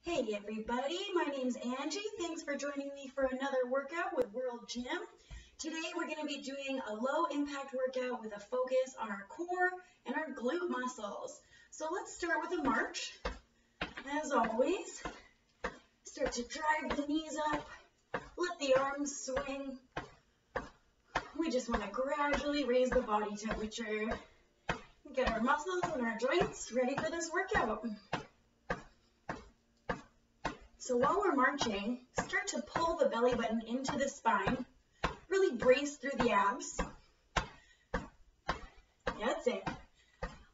Hey everybody, my name's Angie. Thanks for joining me for another workout with World Gym. Today we're going to be doing a low impact workout with a focus on our core and our glute muscles. So let's start with a march. As always, start to drive the knees up, let the arms swing. We just want to gradually raise the body temperature. Get our muscles and our joints ready for this workout. So while we're marching, start to pull the belly button into the spine. Really brace through the abs. That's it.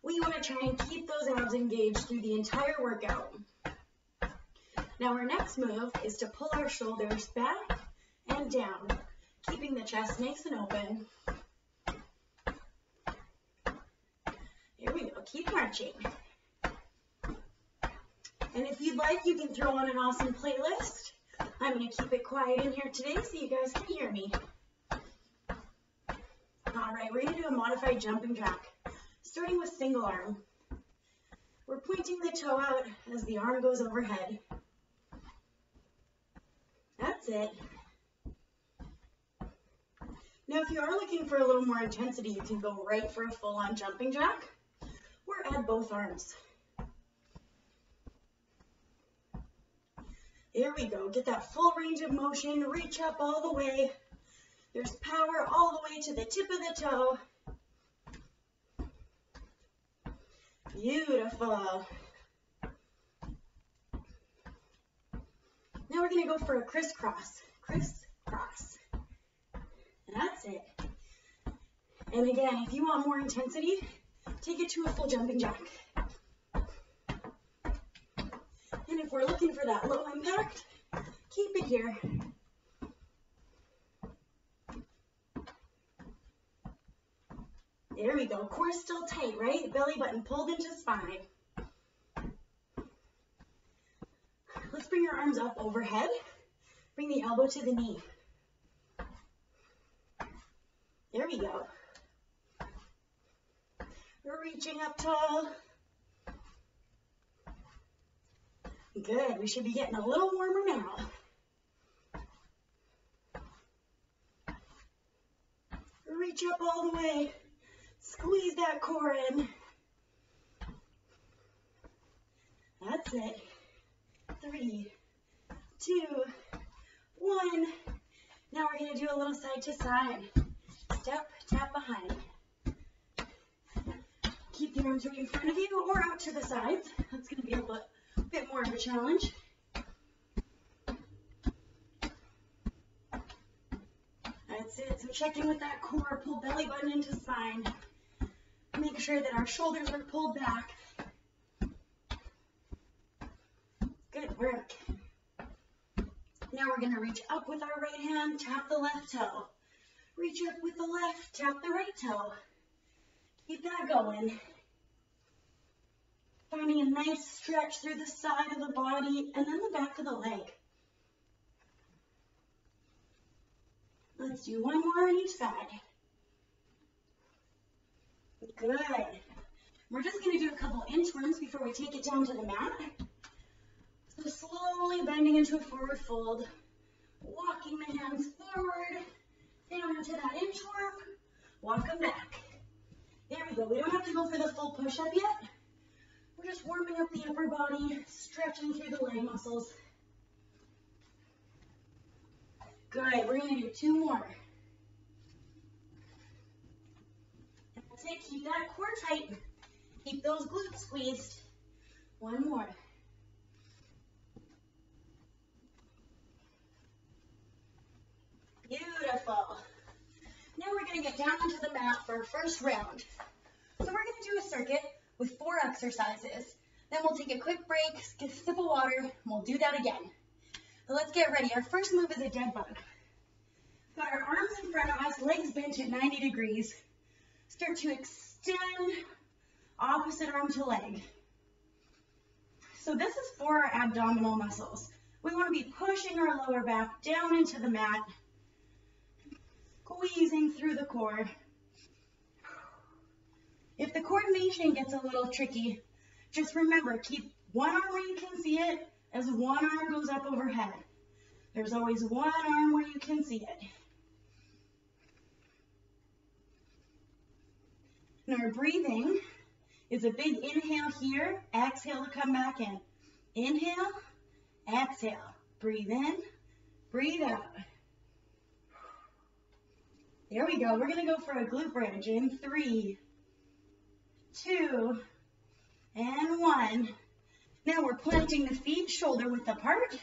We want to try and keep those abs engaged through the entire workout. Now our next move is to pull our shoulders back and down, keeping the chest nice and open. Here we go. Keep marching. And if you'd like, you can throw on an awesome playlist. I'm going to keep it quiet in here today so you guys can hear me. All right, we're going to do a modified jumping jack, starting with single arm. We're pointing the toe out as the arm goes overhead. That's it. Now, if you are looking for a little more intensity, you can go right for a full-on jumping jack or add both arms. There we go. Get that full range of motion. Reach up all the way. There's power all the way to the tip of the toe. Beautiful. Now we're going to go for a crisscross. Crisscross. That's it. And again, if you want more intensity, take it to a full jumping jack. And if we're looking for that low impact, keep it here. There we go. Core still tight, right? Belly button pulled into spine. Let's bring our arms up overhead. Bring the elbow to the knee. There we go. We're reaching up tall. Good. We should be getting a little warmer now. Reach up all the way. Squeeze that core in. That's it. 3, 2, 1. Now we're going to do a little side to side. Step, tap behind. Keep the arms right in front of you or out to the sides. That's going to be a bit more of a challenge. That's it. So check in with that core. Pull belly button into spine. Make sure that our shoulders are pulled back. Good work. Now we're going to reach up with our right hand, tap the left toe. Reach up with the left, tap the right toe. Keep that going. Finding a nice stretch through the side of the body and then the back of the leg. Let's do one more on each side. Good. We're just going to do a couple inchworms before we take it down to the mat. So slowly bending into a forward fold, walking the hands forward, down into that inchworm, walk them back. There we go. We don't have to go for the full push-up yet. We're just warming up the upper body, stretching through the leg muscles. Good. We're going to do 2 more. That's it. Keep that core tight. Keep those glutes squeezed. 1 more. Beautiful. Now we're going to get down onto the mat for our first round. So we're going to do a circuit with 4 exercises. Then we'll take a quick break, get a sip of water, and we'll do that again. So let's get ready. Our first move is a dead bug. Got our arms in front of us, legs bent at 90 degrees. Start to extend opposite arm to leg. So this is for our abdominal muscles. We want to be pushing our lower back down into the mat, squeezing through the core. If the coordination gets a little tricky, just remember, keep one arm where you can see it, as one arm goes up overhead. There's always one arm where you can see it. And our breathing is a big inhale here, exhale to come back in. Inhale, exhale. Breathe in, breathe out. There we go. We're going to go for a glute bridge in 3, 2, and 1. Now we're planting the feet shoulder width apart.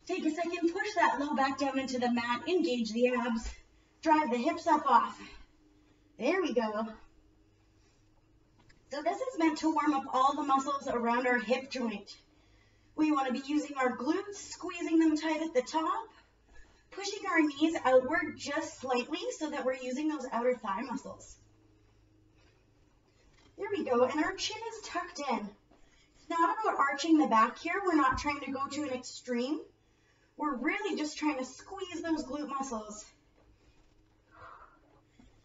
Take a second, push that low back down into the mat, engage the abs, drive the hips up off. There we go. So this is meant to warm up all the muscles around our hip joint. We want to be using our glutes, squeezing them tight at the top, pushing our knees outward just slightly so that we're using those outer thigh muscles. There we go, and our chin is tucked in. It's not about arching the back here. We're not trying to go to an extreme. We're really just trying to squeeze those glute muscles.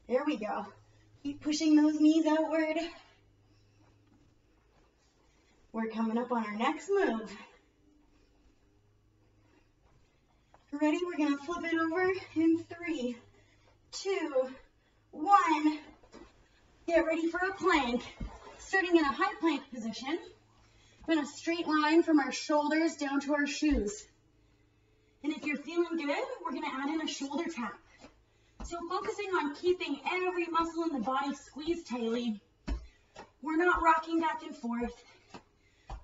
There we go. Keep pushing those knees outward. We're coming up on our next move. Ready? We're going to flip it over in 3, 2, 1. Get ready for a plank. Starting in a high plank position. We're in a straight line from our shoulders down to our shoes. And if you're feeling good, we're going to add in a shoulder tap. So focusing on keeping every muscle in the body squeezed tightly. We're not rocking back and forth.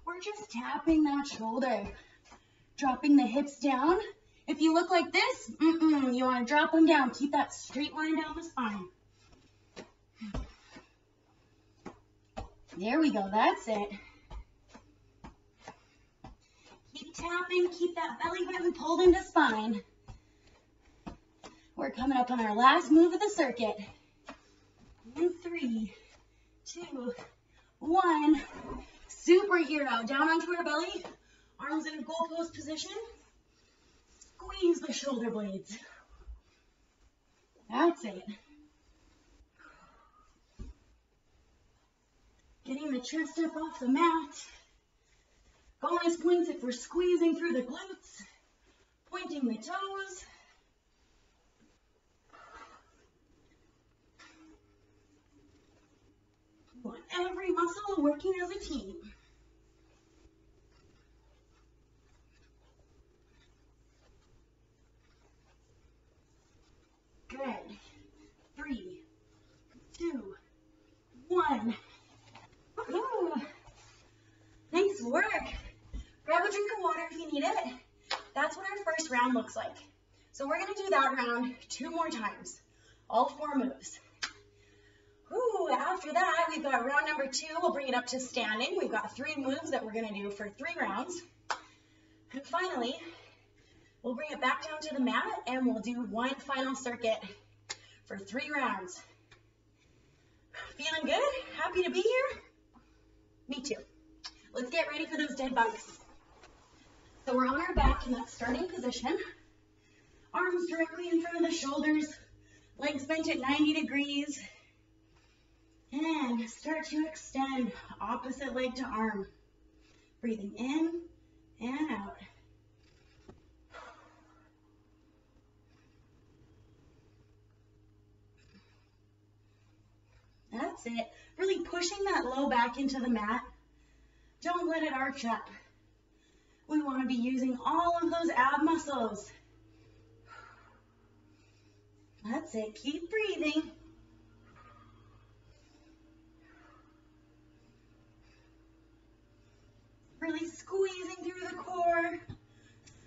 We're just tapping that shoulder. Dropping the hips down. If you look like this, you want to drop them down. Keep that straight line down the spine. There we go. That's it. Keep tapping. Keep that belly button pulled into spine. We're coming up on our last move of the circuit. In 3, 2, 1. Superhero. Down onto our belly. Arms in a goalpost position. Squeeze the shoulder blades. That's it. Getting the chest up off the mat. Bonus points if we're squeezing through the glutes. Pointing the toes. We want every muscle working as a team. Good. 3, 2, 1. Woohoo! Nice work. Grab a drink of water if you need it. That's what our first round looks like. So we're going to do that round 2 more times. All 4 moves. Ooh, after that, we've got round number 2. We'll bring it up to standing. We've got 3 moves that we're going to do for 3 rounds. And finally, we'll bring it back down to the mat and we'll do 1 final circuit for 3 rounds. Feeling good? Happy to be here? Me too. Let's get ready for those dead bugs. So we're on our back in that starting position. Arms directly in front of the shoulders. Legs bent at 90 degrees. And start to extend opposite leg to arm. Breathing in and out. That's it. Really pushing that low back into the mat. Don't let it arch up. We want to be using all of those ab muscles. That's it. Keep breathing. Really squeezing through the core.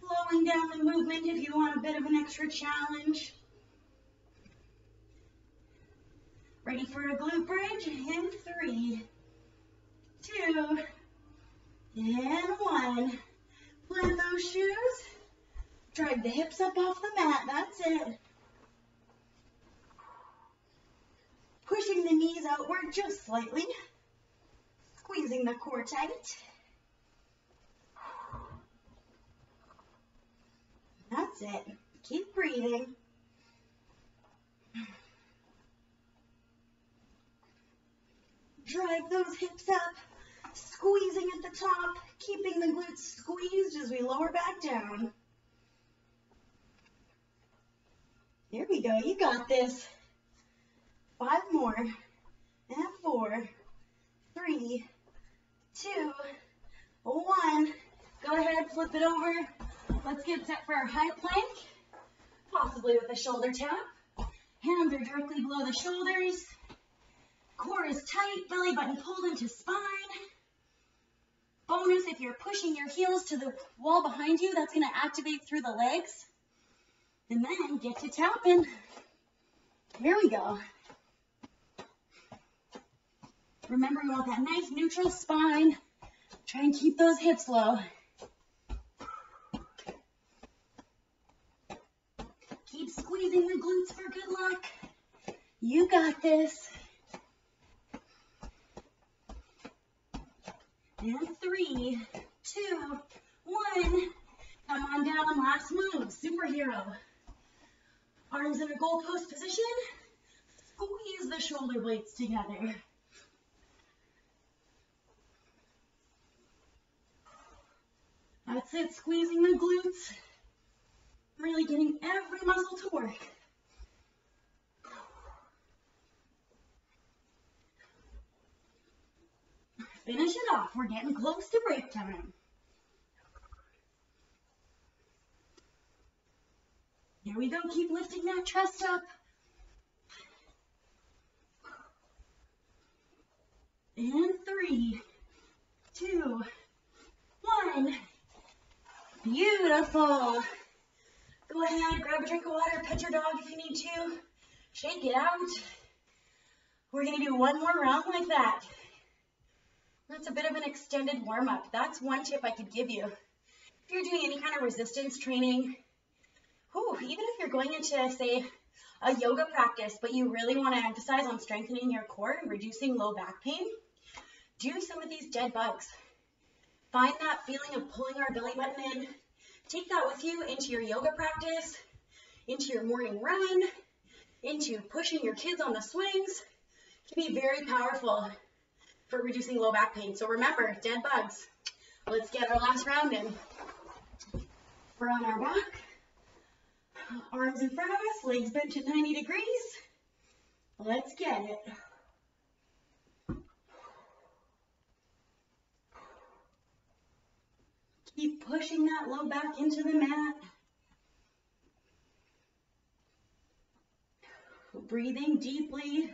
Slowing down the movement if you want a bit of an extra challenge. Ready for a glute bridge in 3, 2, and 1. Plant those shoes. Drive the hips up off the mat. That's it. Pushing the knees outward just slightly. Squeezing the core tight. That's it. Keep breathing. Drive those hips up, squeezing at the top. keeping the glutes squeezed as we lower back down. Here we go, you got this. 5 more, and 4, 3, 2, 1. Go ahead, flip it over. Let's get set for our high plank, possibly with a shoulder tap. Hands are directly below the shoulders. Core is tight, belly button pulled into spine. Bonus, if you're pushing your heels to the wall behind you, that's going to activate through the legs. And then get to tapping. Here we go. Remember, you want that nice neutral spine. Try and keep those hips low. Keep squeezing the glutes for good luck. You got this. And 3, 2, 1. Come on down, last move, superhero. Arms in a goalpost position. Squeeze the shoulder blades together. That's it, squeezing the glutes. Really getting every muscle to work. Finish it off. We're getting close to break time. Here we go. Keep lifting that chest up. And 3, 2, 1. Beautiful. Go ahead, grab a drink of water, pet your dog if you need to. Shake it out. We're going to do one more round like that. That's a bit of an extended warm-up. That's one tip I could give you. If you're doing any kind of resistance training, even if you're going into, say, a yoga practice, but you really want to emphasize on strengthening your core and reducing low back pain, do some of these dead bugs. Find that feeling of pulling our belly button in. Take that with you into your yoga practice, into your morning run, into pushing your kids on the swings. It can be very powerful for reducing low back pain. So remember, dead bugs. Let's get our last round in. We're on our back. Arms in front of us, legs bent at 90 degrees. Let's get it. Keep pushing that low back into the mat. Breathing deeply.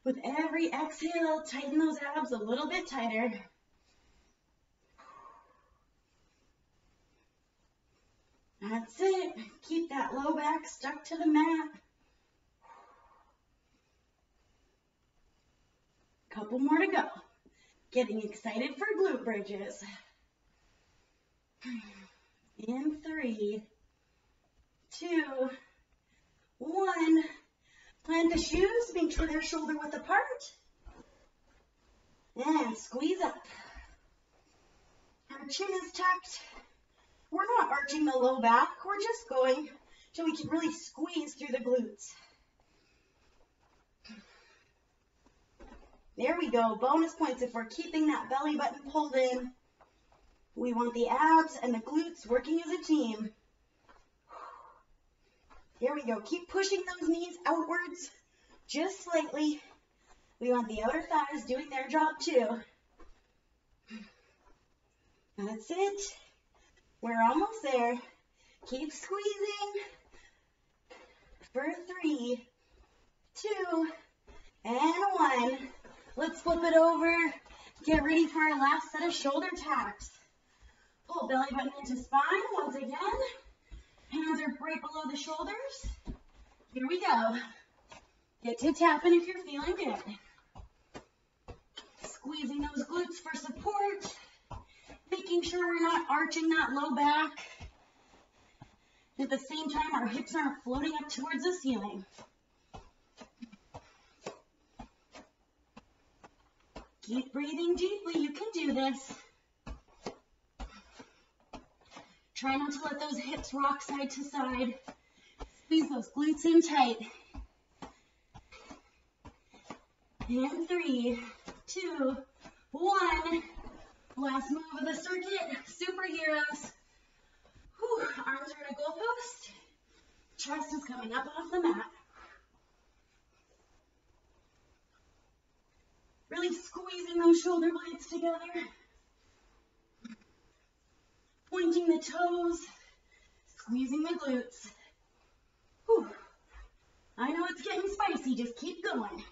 With every exhale, tighten those abs a little bit tighter. That's it. Keep that low back stuck to the mat. Couple more to go. Getting excited for glute bridges. In 3, 2, 1. Plant the shoes, make sure they're shoulder width apart. And squeeze up. Our chin is tucked. We're not arching the low back. We're just going till we can really squeeze through the glutes. There we go. Bonus points if we're keeping that belly button pulled in. We want the abs and the glutes working as a team. Here we go. Keep pushing those knees outwards just slightly. We want the outer thighs doing their job too. That's it. We're almost there. Keep squeezing. For 3, 2, and 1. Let's flip it over. Get ready for our last set of shoulder taps. Pull belly button into spine once again. Hands are right below the shoulders. Here we go. Get to tapping if you're feeling good. Squeezing those glutes for support. Making sure we're not arching that low back. At the same time, our hips aren't floating up towards the ceiling. Keep breathing deeply. You can do this. Try not to let those hips rock side to side. Squeeze those glutes in tight. And 3, 2, 1. Last move of the circuit, superheroes. Whew, arms are in a goalpost. Chest is coming up off the mat. Really squeezing those shoulder blades together. Pointing the toes, squeezing the glutes. Whew. I know it's getting spicy, just keep going.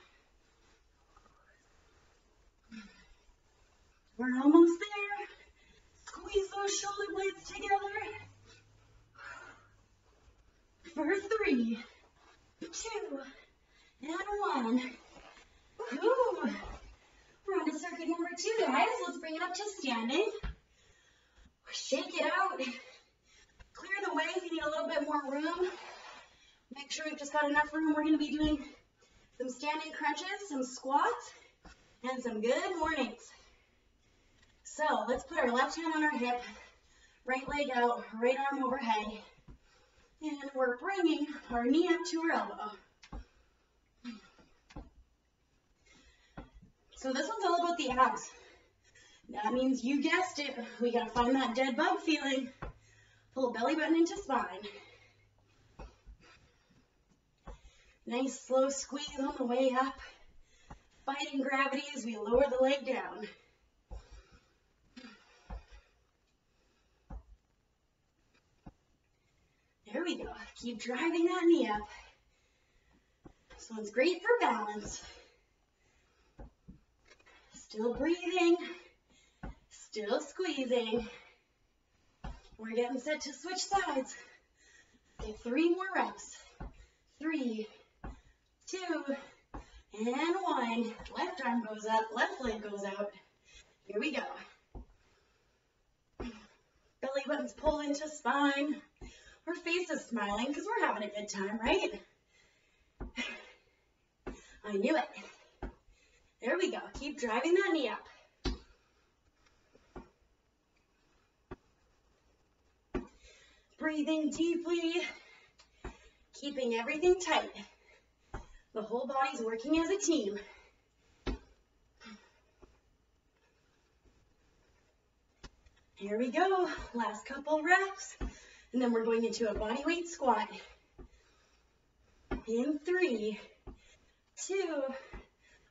We're almost there. Squeeze those shoulder blades together. For 3, 2, and 1. Woohoo! We're on to circuit number 2, guys. Let's bring it up to standing. Shake it out. Clear the way if you need a little bit more room. Make sure you've just got enough room. We're going to be doing some standing crunches, some squats, and some good mornings. So let's put our left hand on our hip, right leg out, right arm overhead, and we're bringing our knee up to our elbow. So this one's all about the abs. That means, you guessed it, we gotta find that dead bug feeling. Pull belly button into spine. Nice slow squeeze on the way up. Fighting gravity as we lower the leg down. There we go. Keep driving that knee up. This one's great for balance. Still breathing. Still squeezing. We're getting set to switch sides. Get 3 more reps. 3, 2, and 1. Left arm goes up, left leg goes out. Here we go. Belly button's pulled into spine. Our face is smiling because we're having a good time, right? I knew it. There we go. Keep driving that knee up. Breathing deeply, keeping everything tight. The whole body's working as a team. Here we go. Last couple reps. And then we're going into a body weight squat. In 3, 2,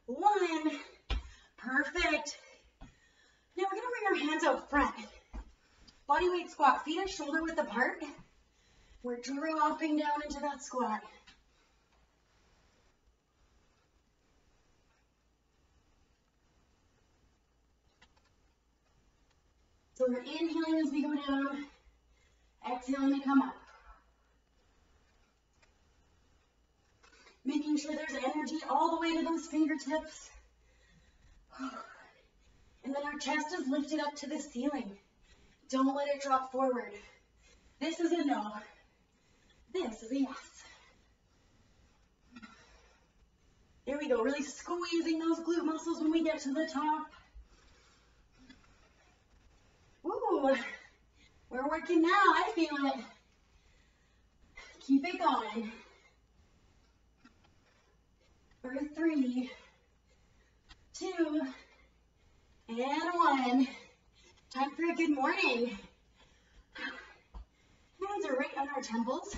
1. Perfect. Now we're going to bring our hands out front. Body weight squat, feet are shoulder width apart. We're dropping down into that squat. So we're inhaling as we go down, exhaling to come up. Making sure there's energy all the way to those fingertips. And then our chest is lifted up to the ceiling. Don't let it drop forward. This is a no. This is a yes. There we go. Really squeezing those glute muscles when we get to the top. Ooh, we're working now. I feel it. Keep it going. For 3, 2, and 1. Time for a good morning. Hands are right on our temples.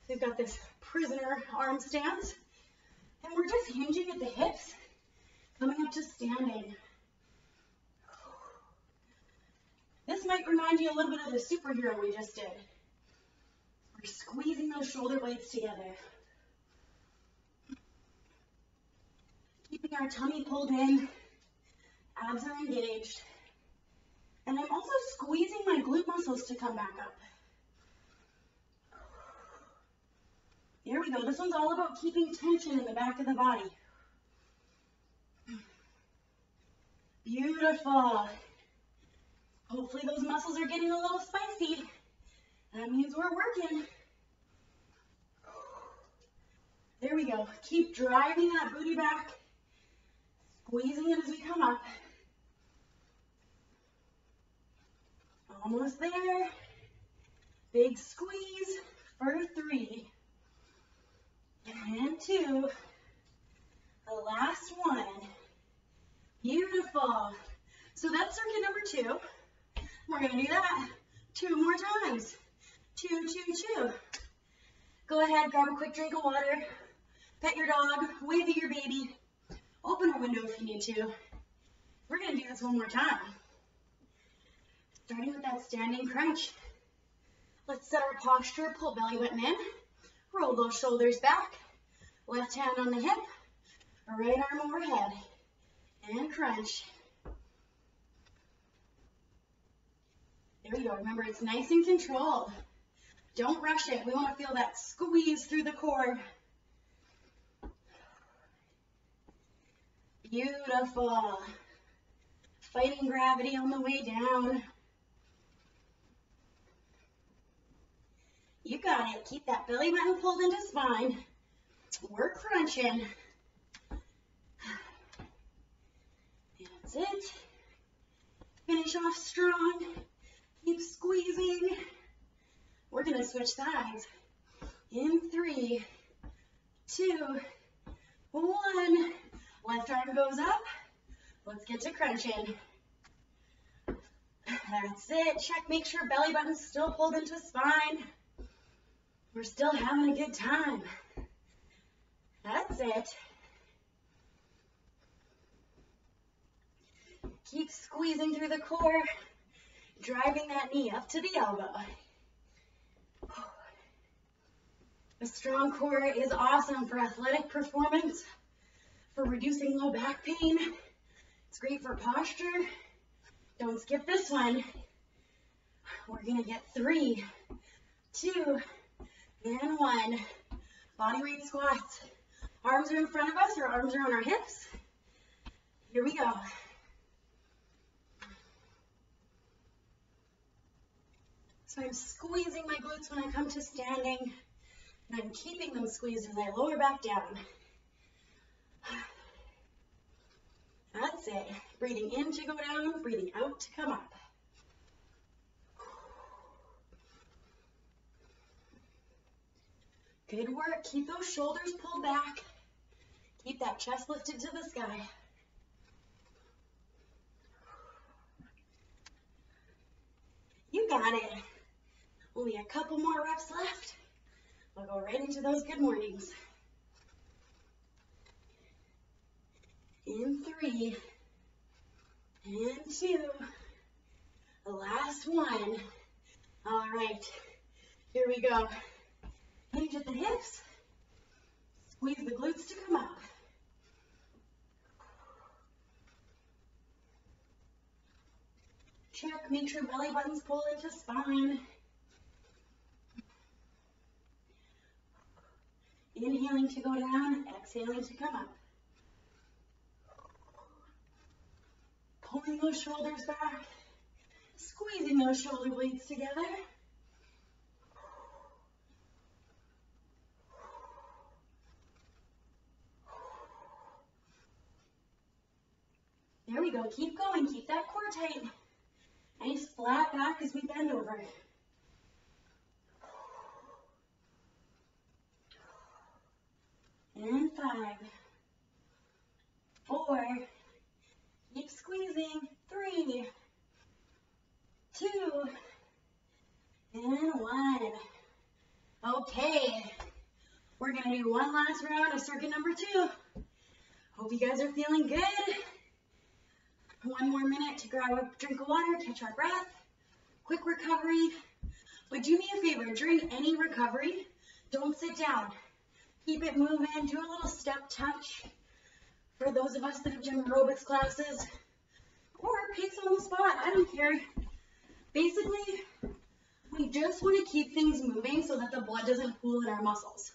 We've got this prisoner arm stance. And we're just hinging at the hips, coming up to standing. This might remind you a little bit of the superhero we just did. We're squeezing those shoulder blades together. Keeping our tummy pulled in. Abs are engaged. And I'm also squeezing my glute muscles to come back up. Here we go. This one's all about keeping tension in the back of the body. Beautiful. Hopefully those muscles are getting a little spicy. That means we're working. There we go. Keep driving that booty back. Squeezing it as we come up. Almost there. Big squeeze for 3. And 2. The last one. Beautiful. So that's circuit number 2. We're going to do that 2 more times. 2, 2, 2. Go ahead, grab a quick drink of water, pet your dog, wave at your baby, open a window if you need to. We're going to do this one more time. Starting with that standing crunch. Let's set our posture, pull belly button in, roll those shoulders back, left hand on the hip, right arm overhead, and crunch. There we go. Remember, it's nice and controlled. Don't rush it. We want to feel that squeeze through the core. Beautiful. Fighting gravity on the way down. You got it. Keep that belly button pulled into spine. We're crunching. That's it. Finish off strong. Keep squeezing. We're going to switch sides. In 3, 2, 1. Left arm goes up. Let's get to crunching. That's it. Check. Make sure belly button's still pulled into spine. We're still having a good time. That's it. Keep squeezing through the core, driving that knee up to the elbow. A strong core is awesome for athletic performance, for reducing low back pain. It's great for posture. Don't skip this one. We're going to get 3, 2, and 1. Body weight squats. Arms are in front of us, or arms are on our hips. Here we go. So I'm squeezing my glutes when I come to standing, and I'm keeping them squeezed as I lower back down. That's it. Breathing in to go down, breathing out to come up. Good work. Keep those shoulders pulled back. Keep that chest lifted to the sky. You got it. Only a couple more reps left. We'll go right into those good mornings. In 3, and 2. The last one. All right. Here we go. Hinge at the hips. Squeeze the glutes to come up. Check. Make sure belly buttons pull into spine. Inhaling to go down, exhaling to come up. Pulling those shoulders back, squeezing those shoulder blades together. There we go. Keep going. Keep that core tight. Nice flat back as we bend over. And 5, 4, keep squeezing, 3, 2, and 1. Okay, we're going to do one last round of circuit number 2. Hope you guys are feeling good. One more minute to grab a drink of water, catch our breath, quick recovery. But do me a favor, during any recovery, don't sit down. Keep it moving, do a little step touch for those of us that have done aerobics classes, or pace on the spot, I don't care. Basically, we just want to keep things moving so that the blood doesn't pool in our muscles.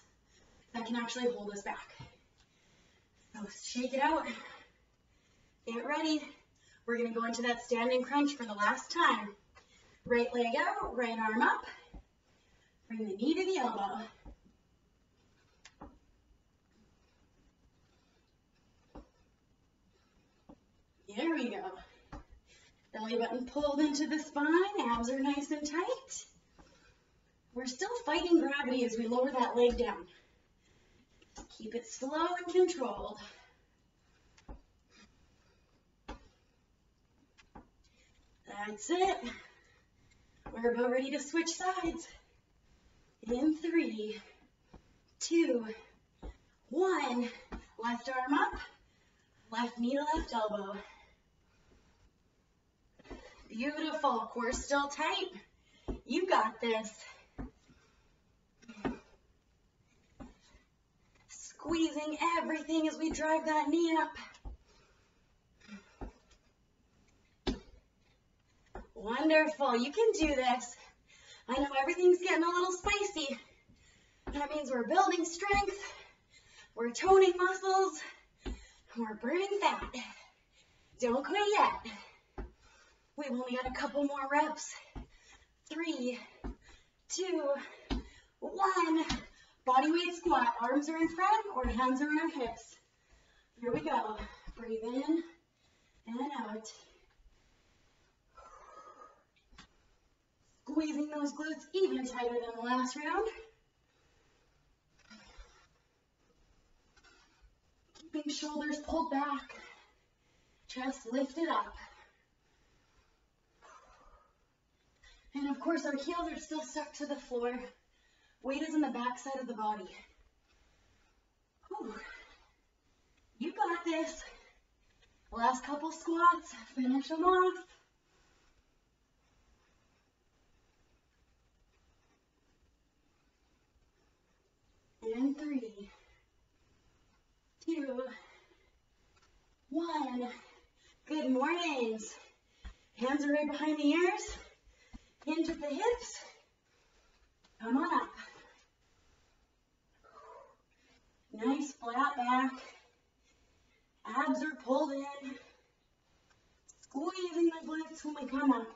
That can actually hold us back. So shake it out, get ready. We're going to go into that standing crunch for the last time. Right leg out, right arm up, bring the knee to the elbow. There we go. Belly button pulled into the spine, abs are nice and tight. We're still fighting gravity as we lower that leg down. Keep it slow and controlled. That's it. We're about ready to switch sides. In 3, 2, 1. Left arm up, left knee to left elbow. Beautiful. Core still tight. You got this. Squeezing everything as we drive that knee up. Wonderful. You can do this. I know everything's getting a little spicy. That means we're building strength, we're toning muscles, we're burning fat. Don't quit yet. We've only got a couple more reps. 3, 2, 1. Body weight squat. Arms are in front or hands are on our hips. Here we go. Breathe in and out. Squeezing those glutes even tighter than the last round. Keeping shoulders pulled back. Chest lifted up. And of course our heels are still stuck to the floor. Weight is in the back side of the body. Whew. You got this. Last couple squats. Finish them off. And 3, 2, 1. Good mornings. Hands are right behind the ears. Hinge at the hips. Come on up. Nice flat back. Abs are pulled in. Squeezing the glutes when we come up.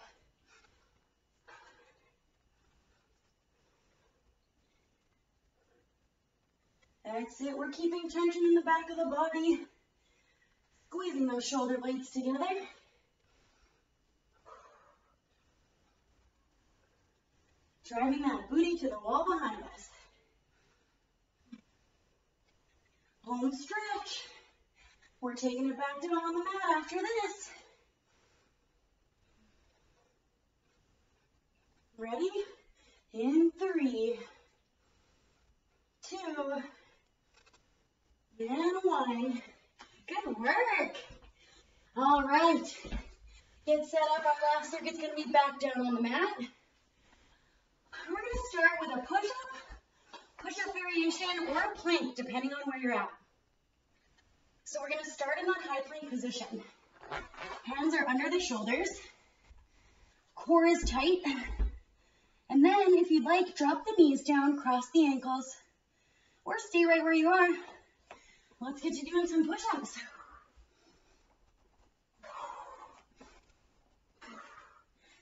That's it. We're keeping tension in the back of the body. Squeezing those shoulder blades together. Driving that booty to the wall behind us. Home stretch. We're taking it back down on the mat after this. Ready? In 3, 2, and 1. Good work. All right. Get set up. Our last circuit's going to be back down on the mat. We're going to start with a push-up variation, or a plank, depending on where you're at. So we're going to start in that high plank position. Hands are under the shoulders. Core is tight. And then, if you'd like, drop the knees down, cross the ankles, or stay right where you are. Let's get to doing some push-ups.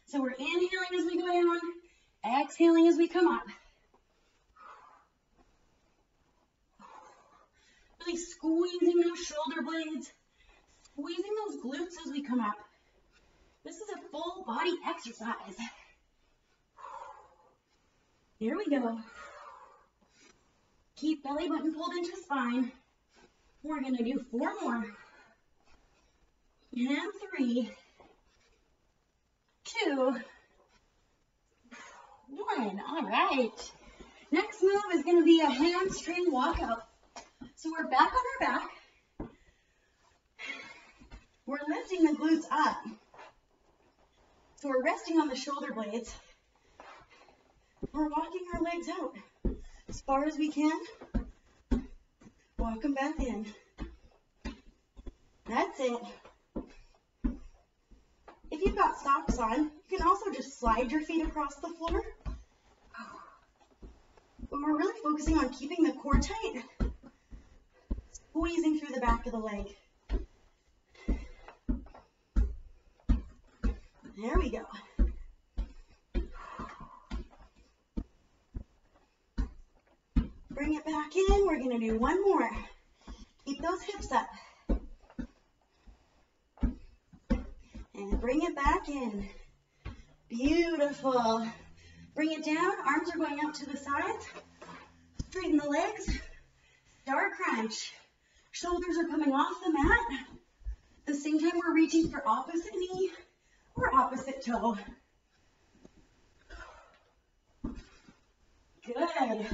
So we're inhaling as we go down, exhaling as we come up. Really squeezing those shoulder blades, squeezing those glutes as we come up. This is a full body exercise. Here we go. Keep belly button pulled into spine. We're going to do 4 more. And 3, 2, 1. All right. Next move is going to be a hamstring walkout. So we're back on our back. We're lifting the glutes up. So we're resting on the shoulder blades. We're walking our legs out as far as we can. Walk them back in. That's it. If you've got socks on, you can also just slide your feet across the floor. But we're really focusing on keeping the core tight. Squeezing through the back of the leg. There we go. Bring it back in. We're going to do 1 more. Keep those hips up. And bring it back in. Beautiful. Bring it down. Arms are going out to the sides. Straighten the legs. Star crunch. Shoulders are coming off the mat. At the same time, we're reaching for opposite knee, or opposite toe. Good.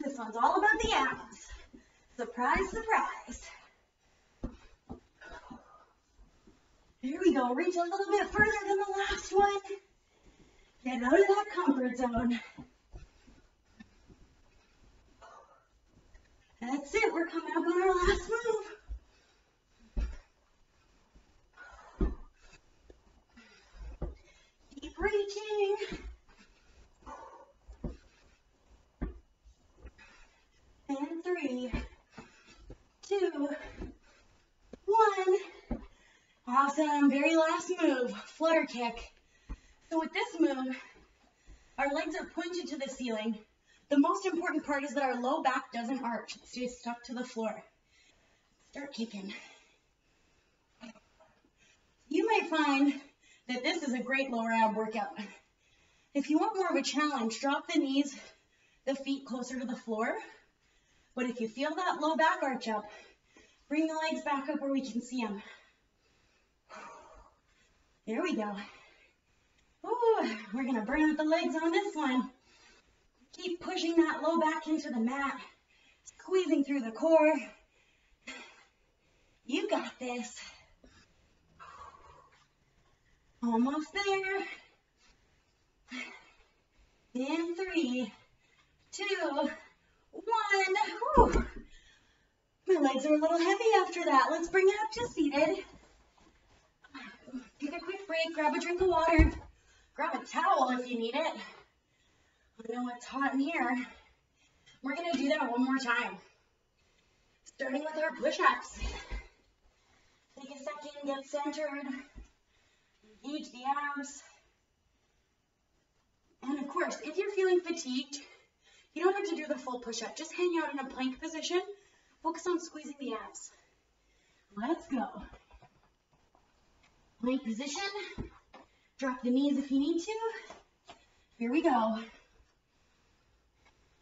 This one's all about the abs. Surprise, surprise. Here we go. Reach a little bit further than the last one. Get out of that comfort zone. That's it. We're coming up on our last move. Keep reaching. And 3, 2, 1. Awesome. Very last move, flutter kick. So with this move, our legs are pointed to the ceiling. The most important part is that our low back doesn't arch. It stays stuck to the floor. Start kicking. You might find that this is a great lower ab workout. If you want more of a challenge, drop the knees, the feet closer to the floor. But if you feel that low back arch up, bring the legs back up where we can see them. There we go. Ooh, we're gonna burn out the legs on this one. Keep pushing that low back into the mat, squeezing through the core. You got this. Almost there. In 3, 2, 1. Whew. My legs are a little heavy after that. Let's bring it up to seated. Take a quick break, grab a drink of water, grab a towel if you need it. I know it's hot in here. We're gonna do that one more time. Starting with our push-ups. Take a second, get centered, engage the abs. And of course, if you're feeling fatigued, you don't have to do the full push-up. Just hang out in a plank position. Focus on squeezing the abs. Let's go. Plank position. Drop the knees if you need to. Here we go.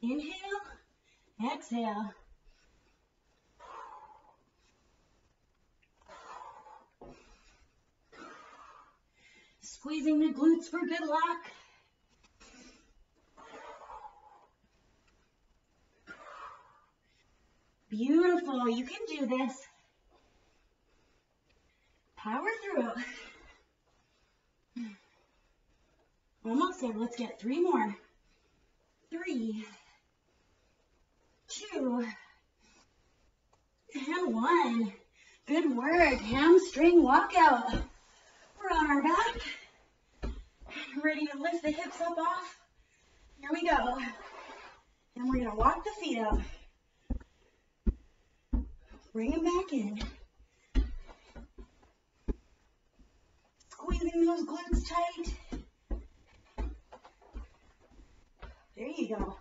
Inhale, exhale. Squeezing the glutes for good luck. Beautiful. You can do this. Power through. Almost there. Let's get 3 more. 3, 2, and 1. Good work. Hamstring walkout. We're on our back. Ready to lift the hips up off. Here we go. And we're going to walk the feet up. Bring them back in. Squeezing those glutes tight. There you go.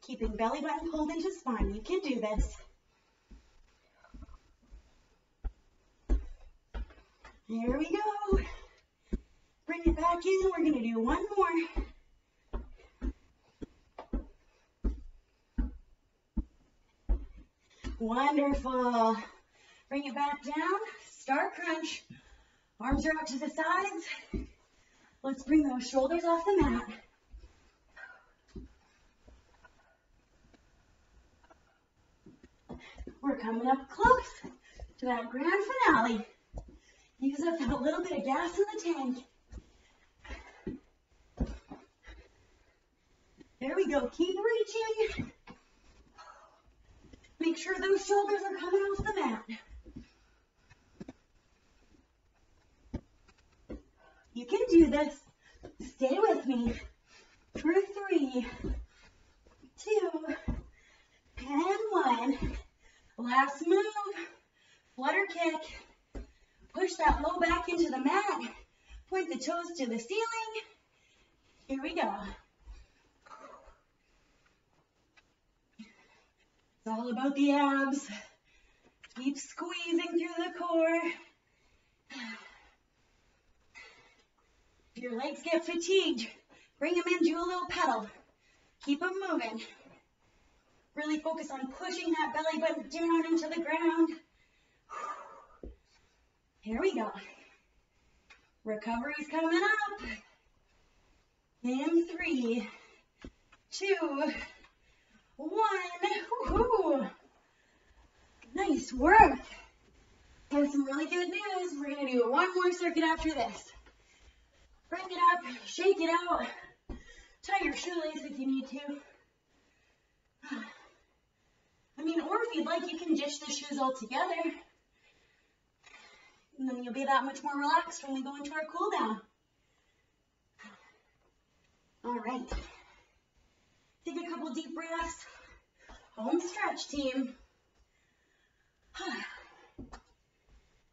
Keeping belly button pulled into spine. You can do this. There we go. Bring it back in. We're going to do one more. Wonderful. Bring it back down. Star crunch. Arms are out to the sides. Let's bring those shoulders off the mat. We're coming up close to that grand finale. Use up that little bit of gas in the tank. There we go. Keep reaching. Make sure those shoulders are coming off the mat. You can do this. Stay with me. For 3, 2, and 1. Last move. Flutter kick. Push that low back into the mat. Point the toes to the ceiling. Here we go. It's all about the abs. Keep squeezing through the core. If your legs get fatigued, bring them in, do a little pedal. Keep them moving. Really focus on pushing that belly button down into the ground. Here we go. Recovery's coming up. In 3, 2, 1. Woohoo! Nice work. And some really good news. We're going to do one more circuit after this. Bring it up, shake it out. Tie your shoelace if you need to. I mean, or if you'd like, you can ditch the shoes altogether. And then you'll be that much more relaxed when we go into our cool down. All right. Take a couple deep breaths. Home stretch, team.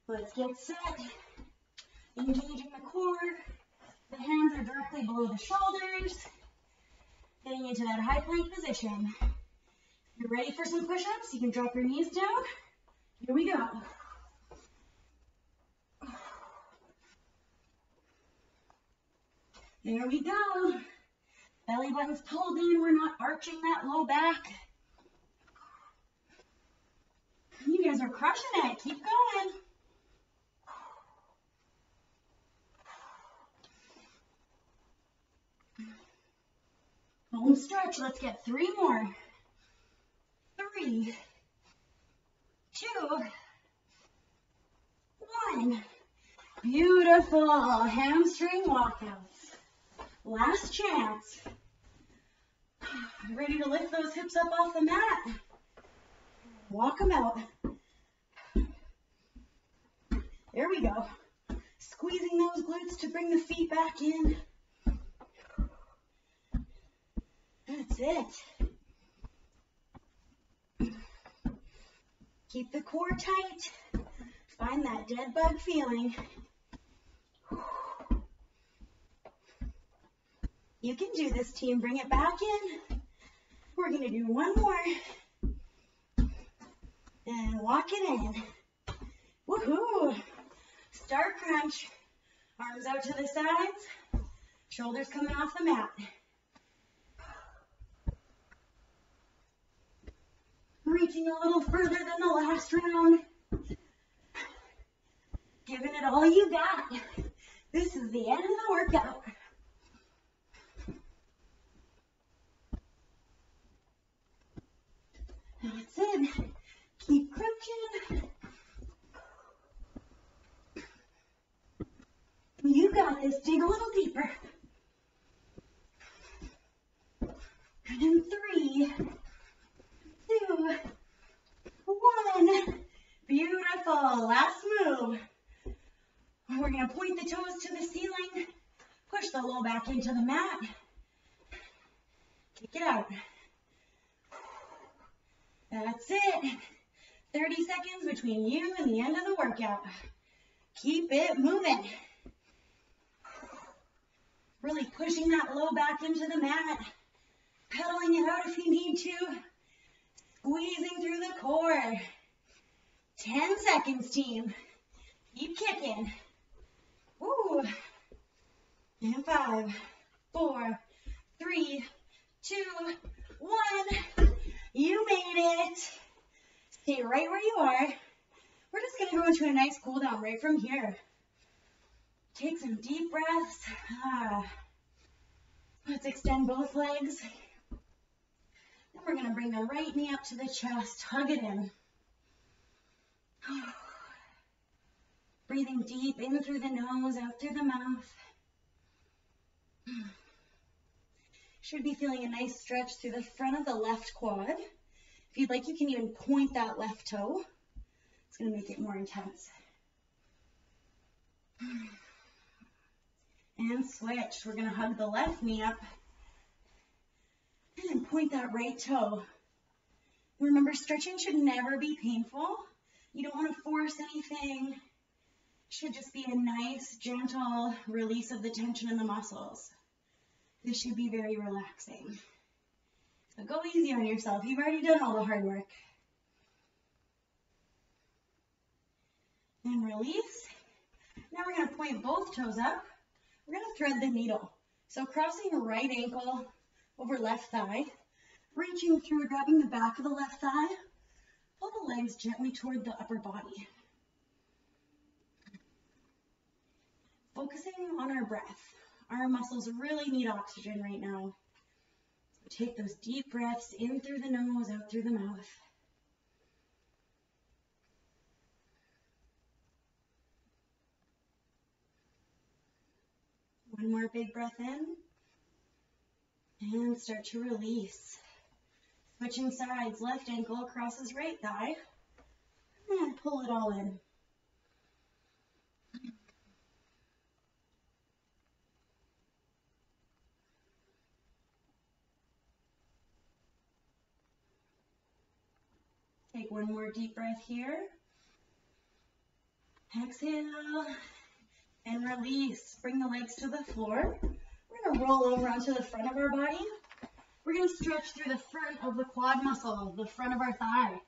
Let's get set. Engaging the core. The hands are directly below the shoulders. Getting into that high plank position. If you're ready for some push-ups, you can drop your knees down. Here we go. There we go. Belly button's pulled in. We're not arching that low back. You guys are crushing it. Keep going. Home stretch. Let's get 3 more. 3, 2, 1. Beautiful hamstring walkouts. Last chance. Ready to lift those hips up off the mat? Walk them out. There we go. Squeezing those glutes to bring the feet back in. That's it. Keep the core tight. Find that dead bug feeling. You can do this, team. Bring it back in. We're going to do one more. And walk it in. Woohoo! Start crunch. Arms out to the sides. Shoulders coming off the mat. Reaching a little further than the last round. Giving it all you got. This is the end of the workout. That's it. Keep crunching. You got this. Dig a little deeper. And in 3, 2, 1. Beautiful. Last move. We're going to point the toes to the ceiling. Push the low back into the mat. Kick it out. That's it. 30 seconds between you and the end of the workout. Keep it moving. Really pushing that low back into the mat. Pedaling it out if you need to. Squeezing through the core. 10 seconds, team. Keep kicking. Woo. And 5, 4, 3, 2, 1. You made it. Stay right where you are. We're just going to go into a nice cool down right from here. Take some deep breaths. Let's extend both legs. Then we're going to bring the right knee up to the chest. Hug it in. Breathing deep in through the nose, out through the mouth. Should be feeling a nice stretch through the front of the left quad. If you'd like, you can even point that left toe. It's going to make it more intense. And switch. We're going to hug the left knee up and point that right toe. Remember, stretching should never be painful. You don't want to force anything. It should just be a nice, gentle release of the tension in the muscles. This should be very relaxing. So go easy on yourself. You've already done all the hard work. And release. Now we're going to point both toes up. We're going to thread the needle. So crossing right ankle over left thigh. Reaching through, grabbing the back of the left thigh. Pull the legs gently toward the upper body. focusing on our breath. Our muscles really need oxygen right now. So take those deep breaths in through the nose, out through the mouth. One more big breath in. And start to release. Switching sides, left ankle crosses right thigh. And pull it all in. Take one more deep breath here. Exhale and release. Bring the legs to the floor. We're going to roll over onto the front of our body. We're going to stretch through the front of the quad muscle, the front of our thigh.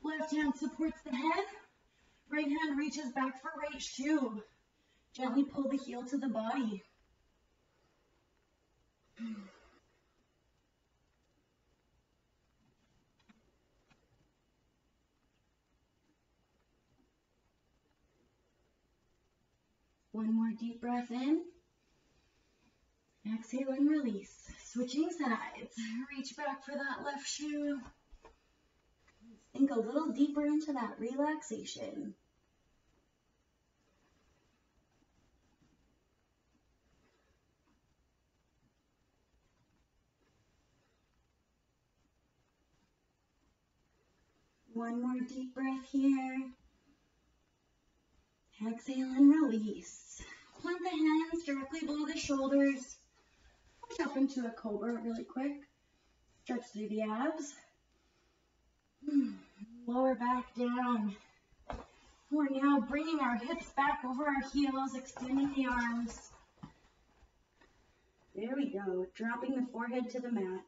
Left hand supports the head. Right hand reaches back for right shoe. Gently pull the heel to the body. One more deep breath in. Exhale and release. Switching sides. Reach back for that left shoe. Sink a little deeper into that relaxation. One more deep breath here. Exhale and release. Plant the hands directly below the shoulders. Push up into a cobra really quick. Stretch through the abs. Lower back down. We're now bringing our hips back over our heels, extending the arms. There we go. Dropping the forehead to the mat.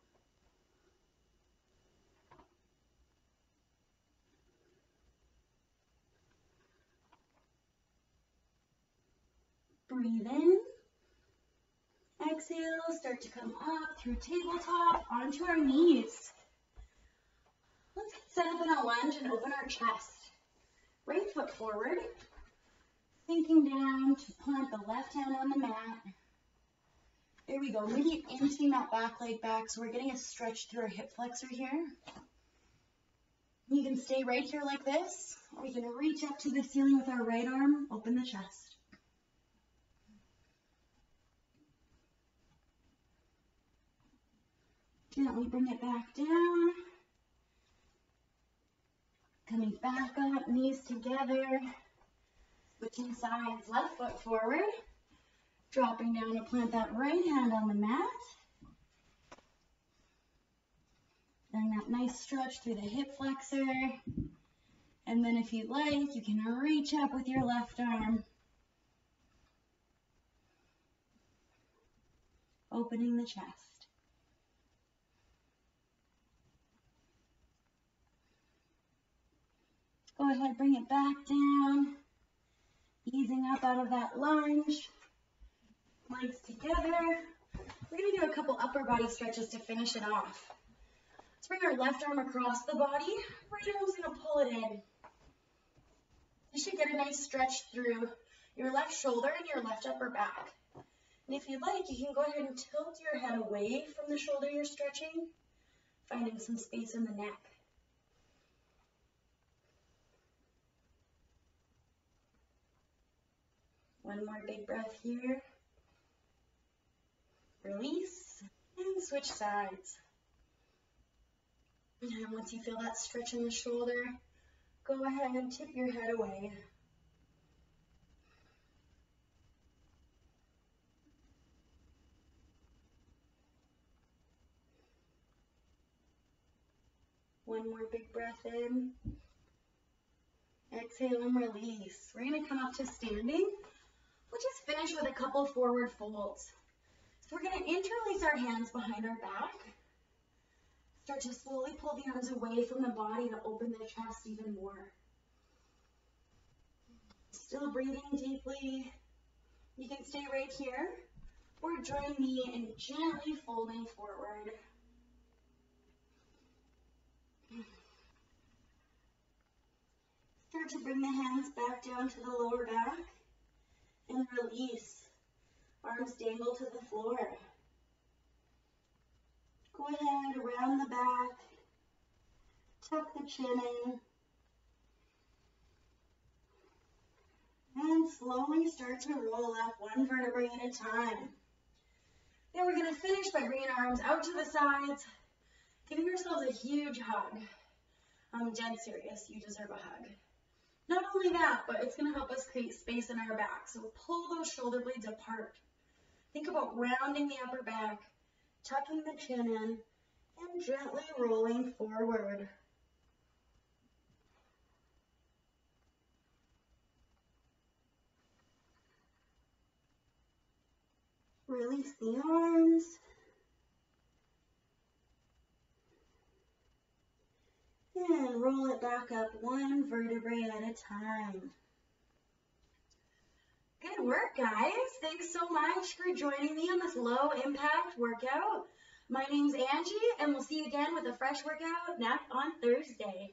Breathe in. Exhale, start to come up through tabletop onto our knees. Let's set up in a lunge and open our chest. Right foot forward, sinking down to plant the left hand on the mat. There we go, really inching that back leg back, so we're getting a stretch through our hip flexor here. You can stay right here like this, or we can reach up to the ceiling with our right arm, open the chest. Gently bring it back down. Coming back up, knees together. Switching sides, left foot forward. Dropping down to plant that right hand on the mat. Getting that nice stretch through the hip flexor. And then if you'd like, you can reach up with your left arm. Opening the chest. Go ahead, bring it back down. Easing up out of that lunge. Legs together. We're going to do a couple upper body stretches to finish it off. Let's bring our left arm across the body. Right arm's going to pull it in. You should get a nice stretch through your left shoulder and your left upper back. And if you'd like, you can go ahead and tilt your head away from the shoulder you're stretching, finding some space in the neck. One more big breath here. Release and switch sides. And once you feel that stretch in the shoulder, go ahead and tip your head away. One more big breath in. Exhale and release. We're going to come up to standing. We'll just finish with a couple forward folds. So we're going to interlace our hands behind our back. Start to slowly pull the arms away from the body to open the chest even more. Still breathing deeply. You can stay right here or join me in gently folding forward. Start to bring the hands back down to the lower back and release. release. Arms dangle to the floor. Go ahead, around the back. Tuck the chin in. And slowly start to roll up one vertebrae at a time. Then we're going to finish by bringing arms out to the sides, giving yourselves a huge hug. I'm dead serious, you deserve a hug. Not only that, but it's going to help us create space in our back. So pull those shoulder blades apart. Think about rounding the upper back, tucking the chin in, and gently rolling forward. Release the arms. And roll it back up one vertebrae at a time. Good work, guys. Thanks so much for joining me on this low impact workout. My name's Angie, and we'll see you again with a fresh workout on Thursday.